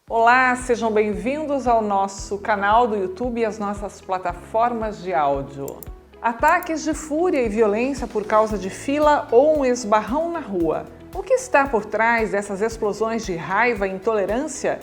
Olá, sejam bem-vindos ao nosso canal do YouTube e às nossas plataformas de áudio. Ataques de fúria e violência por causa de fila ou um esbarrão na rua. O que está por trás dessas explosões de raiva e intolerância?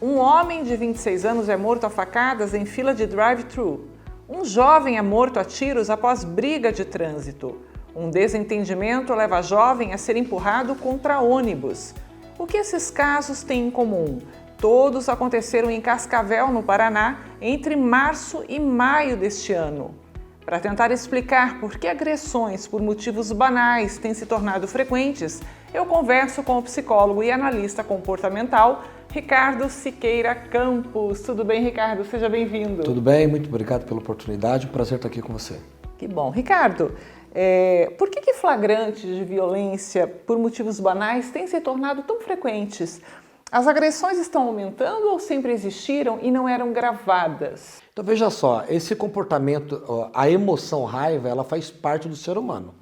Um homem de 26 anos é morto a facadas em fila de drive-thru. Um jovem é morto a tiros após briga de trânsito. Um desentendimento leva jovem a ser empurrado contra ônibus. O que esses casos têm em comum? Todos aconteceram em Cascavel, no Paraná, entre março e maio deste ano. Para tentar explicar por que agressões por motivos banais têm se tornado frequentes, eu converso com o psicólogo e analista comportamental Ricardo Siqueira Campos. Tudo bem, Ricardo? Seja bem-vindo. Tudo bem, muito obrigado pela oportunidade, um prazer estar aqui com você. Que bom. Ricardo, por que flagrantes de violência por motivos banais têm se tornado tão frequentes? As agressões estão aumentando ou sempre existiram e não eram gravadas? Então veja só, esse comportamento, a emoção raiva, ela faz parte do ser humano.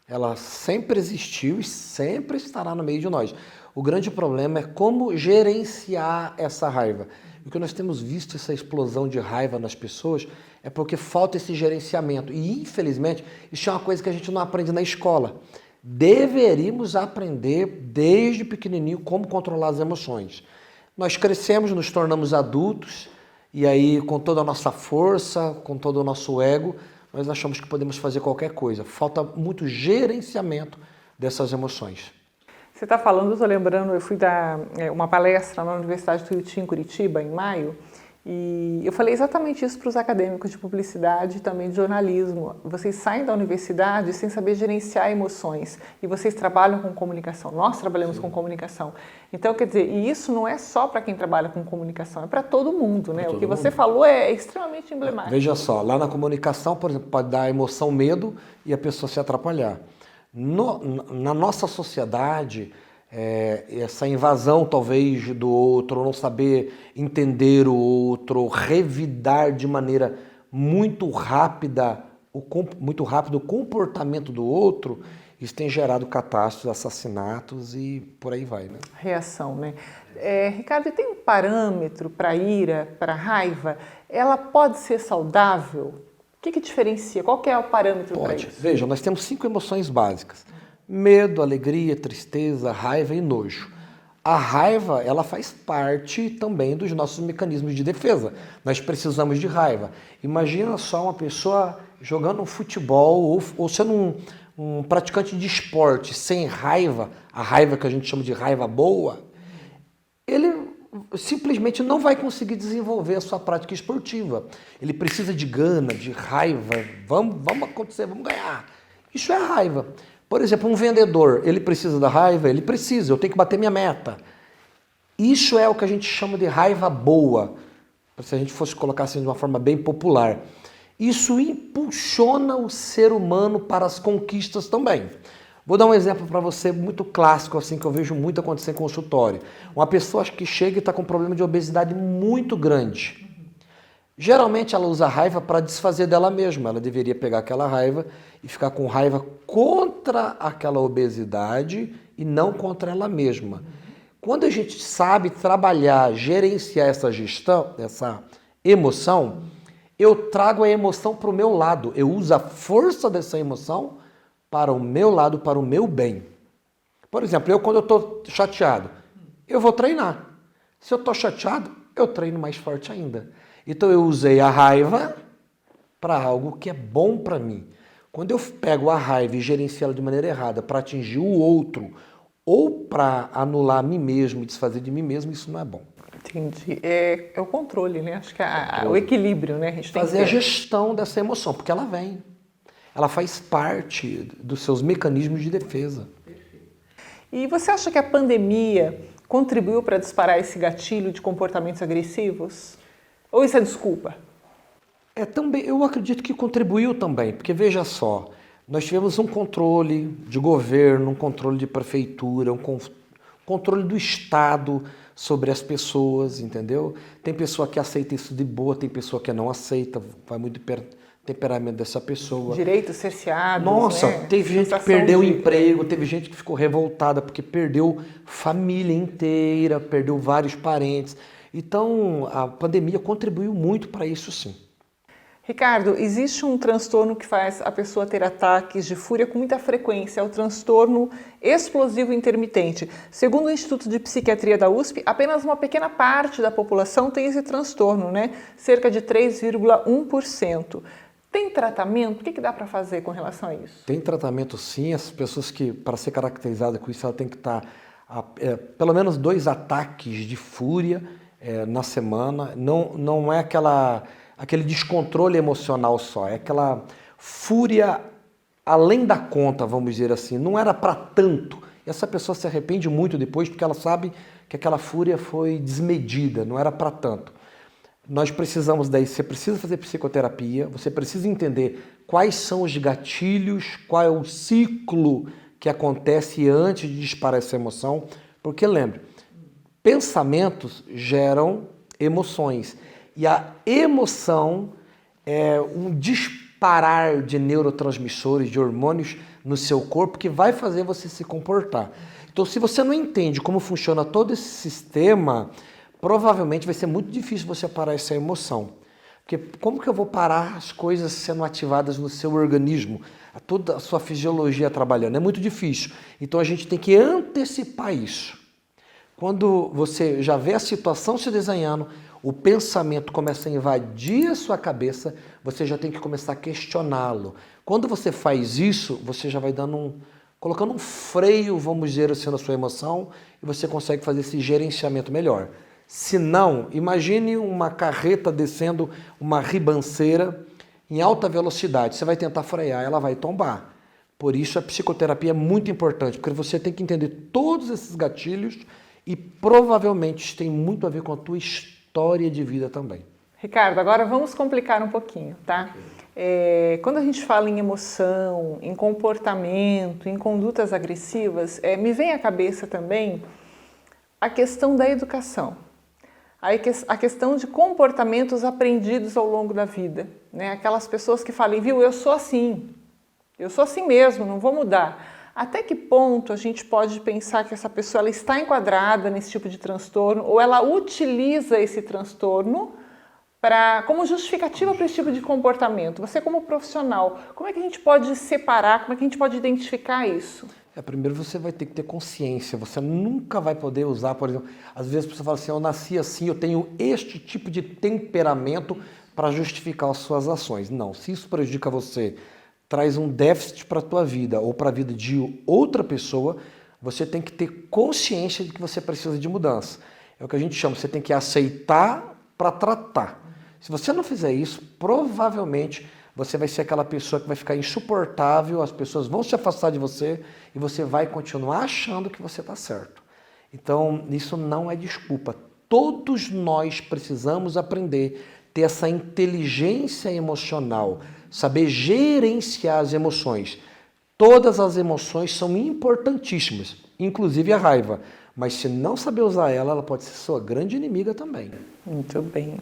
Ela sempre existiu e sempre estará no meio de nós. O grande problema é como gerenciar essa raiva. O que nós temos visto, essa explosão de raiva nas pessoas, é porque falta esse gerenciamento. E infelizmente, isso é uma coisa que a gente não aprende na escola. Deveríamos aprender desde pequenininho como controlar as emoções. Nós crescemos, nos tornamos adultos e aí com toda a nossa força, com todo o nosso ego, nós achamos que podemos fazer qualquer coisa. Falta muito gerenciamento dessas emoções. Você está falando, eu estou lembrando, eu fui dar uma palestra na Universidade do Tuiuti, em Curitiba, em maio, e eu falei exatamente isso para os acadêmicos de publicidade e também de jornalismo. Vocês saem da universidade sem saber gerenciar emoções e vocês trabalham com comunicação. Nós trabalhamos com comunicação. Então, quer dizer, e isso não é só para quem trabalha com comunicação, é para todo mundo, né? O que você falou é extremamente emblemático. Veja só, lá na comunicação, por exemplo, pode dar emoção, medo e a pessoa se atrapalhar. Na nossa sociedade, essa invasão talvez do outro, não saber entender o outro, revidar de maneira muito rápida o comportamento do outro, isso tem gerado catástrofes, assassinatos e por aí vai, né? Reação, né? Ricardo, tem um parâmetro para a ira, para a raiva? Ela pode ser saudável? O que diferencia? Qual que é o parâmetro para isso? Veja, nós temos 5 emoções básicas. Medo, alegria, tristeza, raiva e nojo. A raiva, ela faz parte também dos nossos mecanismos de defesa. Nós precisamos de raiva. Imagina só uma pessoa jogando um futebol ou sendo um praticante de esporte sem raiva, a raiva que a gente chama de raiva boa, ele simplesmente não vai conseguir desenvolver a sua prática esportiva. Ele precisa de gana, de raiva, vamos acontecer, vamos ganhar. Isso é raiva. Por exemplo, um vendedor, ele precisa da raiva? Ele precisa, eu tenho que bater minha meta. Isso é o que a gente chama de raiva boa, se a gente fosse colocar assim de uma forma bem popular. Isso impulsiona o ser humano para as conquistas também. Vou dar um exemplo para você muito clássico, assim, que eu vejo muito acontecer em consultório. Uma pessoa que chega e está com um problema de obesidade muito grande. Geralmente ela usa a raiva para desfazer dela mesma. Ela deveria pegar aquela raiva e ficar com raiva contra aquela obesidade e não contra ela mesma. Quando a gente sabe trabalhar, gerenciar essa gestão, essa emoção, eu trago a emoção para o meu lado. Eu uso a força dessa emoção para o meu lado, para o meu bem. Por exemplo, quando eu estou chateado, eu vou treinar. Se eu estou chateado, eu treino mais forte ainda. Então eu usei a raiva para algo que é bom para mim. Quando eu pego a raiva e gerencio ela de maneira errada para atingir o outro ou para anular a mim mesmo e desfazer de mim mesmo, isso não é bom. Entendi. É o controle, né? Acho que o equilíbrio, né? A gente tem fazer a gestão dessa emoção, porque ela vem. Ela faz parte dos seus mecanismos de defesa. E você acha que a pandemia contribuiu para disparar esse gatilho de comportamentos agressivos? Ou isso é desculpa? Também, eu acredito que contribuiu também, porque veja só, nós tivemos um controle de governo, um controle de prefeitura, um controle do Estado sobre as pessoas, entendeu? Tem pessoa que aceita isso de boa, tem pessoa que não aceita, vai muito temperamento dessa pessoa. Direitos cerceados. Nossa, né? teve gente que perdeu o emprego, teve gente que ficou revoltada porque perdeu família inteira, perdeu vários parentes. Então, a pandemia contribuiu muito para isso, sim. Ricardo, existe um transtorno que faz a pessoa ter ataques de fúria com muita frequência, é o transtorno explosivo intermitente. Segundo o Instituto de Psiquiatria da USP, apenas uma pequena parte da população tem esse transtorno, né? Cerca de 3,1%. Tem tratamento? O que dá para fazer com relação a isso? Tem tratamento, sim. As pessoas que, para ser caracterizada com isso, ela tem que estar pelo menos 2 ataques de fúria na semana. Não é aquele descontrole emocional só, é aquela fúria além da conta, vamos dizer assim. Não era para tanto. E essa pessoa se arrepende muito depois porque ela sabe que aquela fúria foi desmedida, não era para tanto. Nós precisamos daí, você precisa fazer psicoterapia, você precisa entender quais são os gatilhos, qual é o ciclo que acontece antes de disparar essa emoção, porque lembre, pensamentos geram emoções e a emoção é um disparar de neurotransmissores, de hormônios no seu corpo que vai fazer você se comportar. Então, se você não entende como funciona todo esse sistema, provavelmente vai ser muito difícil você parar essa emoção. Porque como que eu vou parar as coisas sendo ativadas no seu organismo? Toda a sua fisiologia trabalhando. É muito difícil. Então a gente tem que antecipar isso. Quando você já vê a situação se desenhando, o pensamento começa a invadir a sua cabeça, você já tem que começar a questioná-lo. Quando você faz isso, você já vai colocando um freio, vamos dizer assim, na sua emoção, e você consegue fazer esse gerenciamento melhor. Se não, imagine uma carreta descendo uma ribanceira em alta velocidade. Você vai tentar frear, ela vai tombar. Por isso a psicoterapia é muito importante, porque você tem que entender todos esses gatilhos e provavelmente isso tem muito a ver com a tua história de vida também. Ricardo, agora vamos complicar um pouquinho, tá? Quando a gente fala em emoção, em comportamento, em condutas agressivas, me vem à cabeça também a questão da educação. A questão de comportamentos aprendidos ao longo da vida, né? Aquelas pessoas que falam, viu, eu sou assim mesmo, não vou mudar. Até que ponto a gente pode pensar que essa pessoa ela está enquadrada nesse tipo de transtorno ou ela utiliza esse transtorno como justificativa para esse tipo de comportamento? Você como profissional, como é que a gente pode separar, como é que a gente pode identificar isso? Primeiro você vai ter que ter consciência, você nunca vai poder usar, por exemplo, às vezes a pessoa fala assim, eu nasci assim, eu tenho este tipo de temperamento para justificar as suas ações. Não, se isso prejudica você, traz um déficit para a tua vida ou para a vida de outra pessoa, você tem que ter consciência de que você precisa de mudança. É o que a gente chama, você tem que aceitar para tratar. Se você não fizer isso, provavelmente você vai ser aquela pessoa que vai ficar insuportável, as pessoas vão se afastar de você e você vai continuar achando que você está certo. Então, isso não é desculpa. Todos nós precisamos aprender, ter essa inteligência emocional, saber gerenciar as emoções. Todas as emoções são importantíssimas, inclusive a raiva. Mas se não saber usar ela, ela pode ser sua grande inimiga também. Muito bem.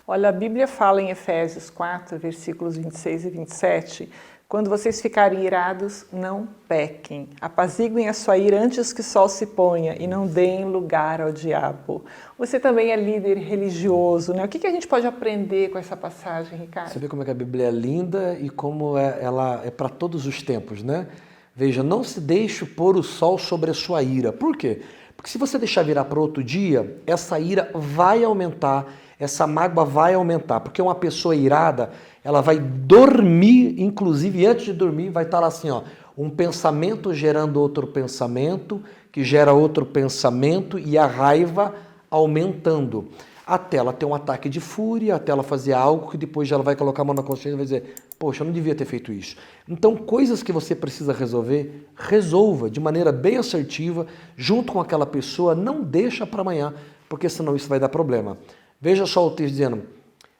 Olha, a Bíblia fala em Efésios 4, versículos 26 e 27, quando vocês ficarem irados, não pequem. Apaziguem a sua ira antes que o sol se ponha e não deem lugar ao diabo. Você também é líder religioso, né? O que a gente pode aprender com essa passagem, Ricardo? Você vê como é que a Bíblia é linda e como ela é para todos os tempos, né? Veja, não se deixe pôr o sol sobre a sua ira. Por quê? Porque se você deixar virar para outro dia, essa ira vai aumentar, essa mágoa vai aumentar, porque uma pessoa irada, ela vai dormir, inclusive antes de dormir, vai estar lá assim, ó, um pensamento gerando outro pensamento, que gera outro pensamento e a raiva aumentando. Até ela ter um ataque de fúria, até ela fazer algo que depois ela vai colocar a mão na consciência e vai dizer, poxa, eu não devia ter feito isso. Então, coisas que você precisa resolver, resolva de maneira bem assertiva, junto com aquela pessoa, não deixa para amanhã, porque senão isso vai dar problema. Veja só o texto dizendo,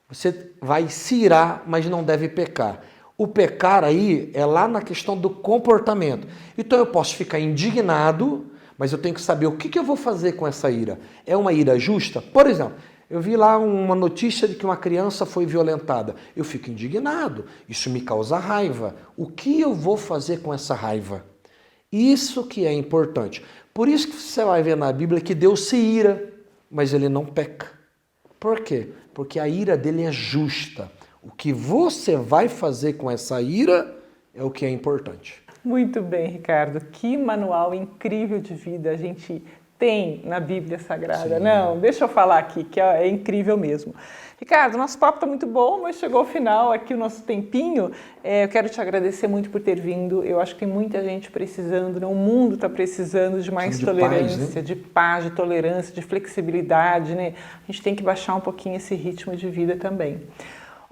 você vai se irar, mas não deve pecar. O pecar aí é lá na questão do comportamento. Então eu posso ficar indignado, mas eu tenho que saber o que eu vou fazer com essa ira. É uma ira justa? Por exemplo, Eu vi lá uma notícia de que uma criança foi violentada. Eu fico indignado. Isso me causa raiva. O que eu vou fazer com essa raiva? Isso que é importante. Por isso que você vai ver na Bíblia que Deus se ira, mas ele não peca. Por quê? Porque a ira dele é justa. O que você vai fazer com essa ira é o que é importante. Muito bem, Ricardo. Que manual incrível de vida a gente tem na Bíblia Sagrada. Sim. Não, deixa eu falar aqui, que é incrível mesmo. Ricardo, nosso papo está muito bom, mas chegou ao final aqui o nosso tempinho. Eu quero te agradecer muito por ter vindo. Eu acho que tem muita gente precisando, né? O mundo está precisando de mais tolerância, paz, né? de paz, de tolerância, de flexibilidade, né? A gente tem que baixar um pouquinho esse ritmo de vida também.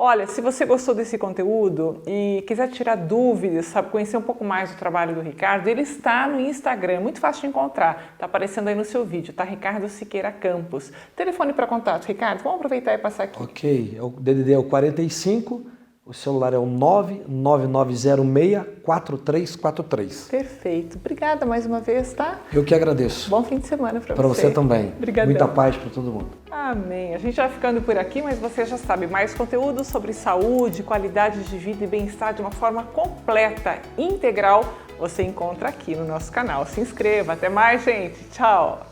Olha, se você gostou desse conteúdo e quiser tirar dúvidas, sabe, conhecer um pouco mais do trabalho do Ricardo, ele está no Instagram, muito fácil de encontrar, está aparecendo aí no seu vídeo, tá? Ricardo Siqueira Campos. Telefone para contato, Ricardo, vamos aproveitar e passar aqui. Ok, o DDD é o 45, o celular é o 99906-4343. Perfeito. Obrigada mais uma vez, tá? Eu que agradeço. Bom fim de semana para você. Para você também. Obrigadão. Muita paz para todo mundo. Amém. A gente vai ficando por aqui, mas você já sabe, mais conteúdo sobre saúde, qualidade de vida e bem-estar de uma forma completa, integral, você encontra aqui no nosso canal. Se inscreva. Até mais, gente. Tchau.